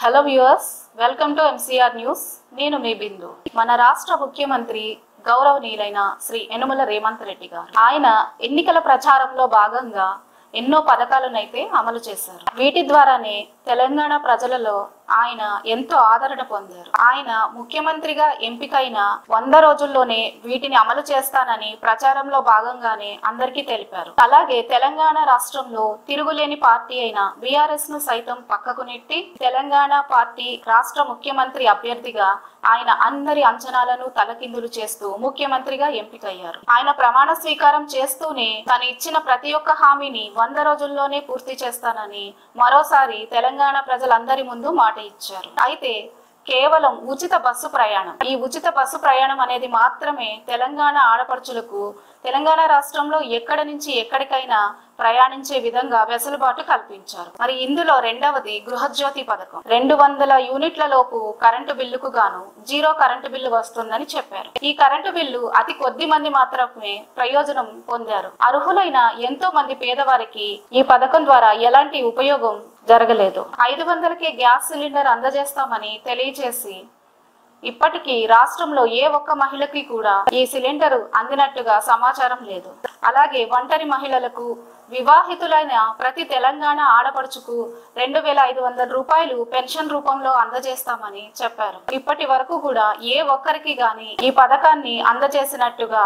Hello viewers, welcome to MCR news. నేను మీ బిందు. మన రాష్ట్ర ముఖ్యమంత్రి గౌరవనీయులైన శ్రీ యనుమల రేవంత్ రెడ్డి గారు ఆయన ఎన్నికల ప్రచారంలో భాగంగా ఎన్నో పథకాలనైతే అమలు చేశారు. వీటి ద్వారానే తెలంగాణ ప్రజలలో ఆయన ఎంతో ఆదరణ పొందారు. ఆయన ముఖ్యమంత్రిగా ఎంపికైన 100 రోజుల్లోనే వీటిని అమలు చేస్తానని ప్రచారంలో భాగంగానే అందరికీ తెలిపారు. అలాగే తెలంగాణ రాష్ట్రంలో తిరుగులేని పార్టీ అయిన బీఆర్ఎస్ ను సైతం పక్కకు నెట్టి తెలంగాణ పార్టీ రాష్ట్ర ముఖ్యమంత్రి అభ్యర్థిగా ఆయన అందరి అంచనాలను తలకిందులు చేస్తూ ముఖ్యమంత్రిగా ఎంపికయ్యారు. ఆయన ప్రమాణ స్వీకారం చేస్తూనే తను ఇచ్చిన ప్రతి ఒక్క హామీని 100 రోజుల్లోనే పూర్తి చేస్తానని మరోసారి తెలంగాణ ప్రజలందరి ముందు మాట ఇచ్చారు. అయితే కేవలం ఉచిత బస్సు ప్రయాణం, ఈ ఉచిత బస్సు ప్రయాణం అనేది మాత్రమే తెలంగాణ ఆడపడుచులకు తెలంగాణ రాష్ట్రంలో ఎక్కడి నుంచి ఎక్కడికైనా ప్రయాణించే విధంగా వెసులుబాటు కల్పించారు. మరి ఇందులో రెండవది గృహజ్యోతి పథకం. 200 యూనిట్ల లోపు కరెంటు బిల్లుకు గాను 0 కరెంటు బిల్లు వస్తుందని చెప్పారు. ఈ కరెంటు బిల్లు అతి కొద్ది మంది మాత్రమే ప్రయోజనం పొందారు. అర్హులైన ఎంతో మంది పేదవారికి ఈ పథకం ద్వారా ఎలాంటి ఉపయోగం జరగలేదు. 500కే గ్యాస్ సిలిండర్ అందజేస్తామని తెలియజేసి ఇప్పటికీ రాష్ట్రంలో ఏ ఒక్క మహిళకి కూడా ఈ సిలిండర్ అందినట్టుగా సమాచారం లేదు. అలాగే ఒంటరి మహిళలకు, వివాహితులైన ప్రతి తెలంగాణ ఆడపడుచుకు 2500 రూపాయలు పెన్షన్ రూపంలో అందజేస్తామని చెప్పారు. ఇప్పటి వరకు కూడా ఏ ఒక్కరికి గాని ఈ పథకాన్ని అందజేసినట్టుగా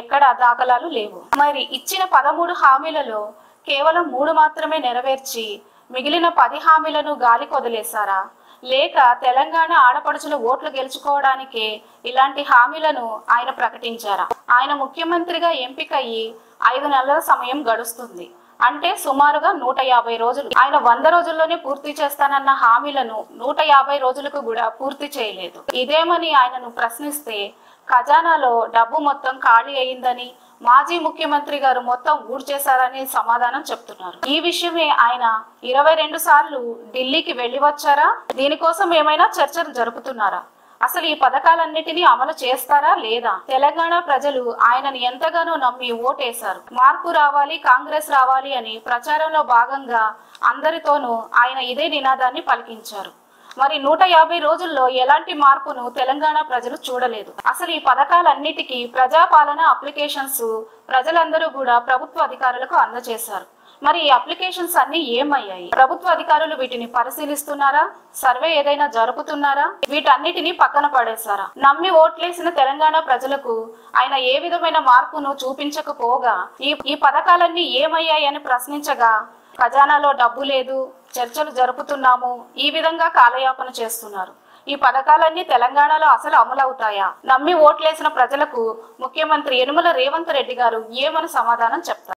ఎక్కడ దాఖలాలు లేవు. మరి ఇచ్చిన 13 హామీలలో కేవలం 3 మాత్రమే నెరవేర్చి మిగిలిన 10 హామీలను గాలి కొదిలేశారా, లేక తెలంగాణ ఆడపడుచుల ఓట్లు గెలుచుకోవడానికే ఇలాంటి హామీలను ఆయన ప్రకటించారా? ఆయన ముఖ్యమంత్రిగా ఎంపికయ్యి 5 నెలల సమయం గడుస్తుంది. అంటే సుమారుగా 150 రోజులు. ఆయన 100 రోజుల్లోనే పూర్తి చేస్తానన్న హామీలను 150 రోజులకు కూడా పూర్తి చేయలేదు. ఇదేమని ఆయనను ప్రశ్నిస్తే ఖజానాలో డబ్బు మొత్తం ఖాళీ అయిందని, మాజీ ముఖ్యమంత్రి గారు మొత్తం ఊడ్చేశారని సమాధానం చెప్తున్నారు. ఈ విషయమే ఆయన 22 సార్లు ఢిల్లీకి వెళ్లి వచ్చారా? దీనికోసం ఏమైనా చర్చలు జరుపుతున్నారా? అసలు ఈ పథకాలన్నిటినీ అమలు చేస్తారా లేదా? తెలంగాణ ప్రజలు ఆయనను ఎంతగానో నమ్మి ఓటేశారు. మార్పు రావాలి, కాంగ్రెస్ రావాలి అని ప్రచారంలో భాగంగా అందరితోనూ ఆయన ఇదే నినాదాన్ని పలికించారు. మరి 150 రోజుల్లో ఎలాంటి మార్పును తెలంగాణ ప్రజలు చూడలేదు. అసలు ఈ పథకాలన్నిటికీ ప్రజాపాలన అప్లికేషన్స్ ప్రజలందరూ కూడా ప్రభుత్వ అధికారులకు అందజేశారు. మరి ఈ అప్లికేషన్స్ అన్ని ఏమయ్యాయి? ప్రభుత్వ అధికారులు వీటిని పరిశీలిస్తున్నారా? సర్వే ఏదైనా జరుపుతున్నారా? వీటన్నిటిని పక్కన పడేశారా? నమ్మి ఓట్లేసిన తెలంగాణ ప్రజలకు ఆయన ఏ విధమైన మార్పును చూపించకపోగా ఈ పథకాలన్నీ ఏమయ్యాయని ప్రశ్నించగా ఖజానాలో డబ్బు లేదు, చర్చలు జరుపుతున్నాము, ఈ విధంగా కాలయాపన చేస్తున్నారు. ఈ పథకాలన్నీ తెలంగాణలో అసలు అమలవుతాయా? నమ్మి ఓట్లేసిన ప్రజలకు ముఖ్యమంత్రి యనుమల రేవంత్ రెడ్డి గారు ఏమని సమాధానం చెప్తారు?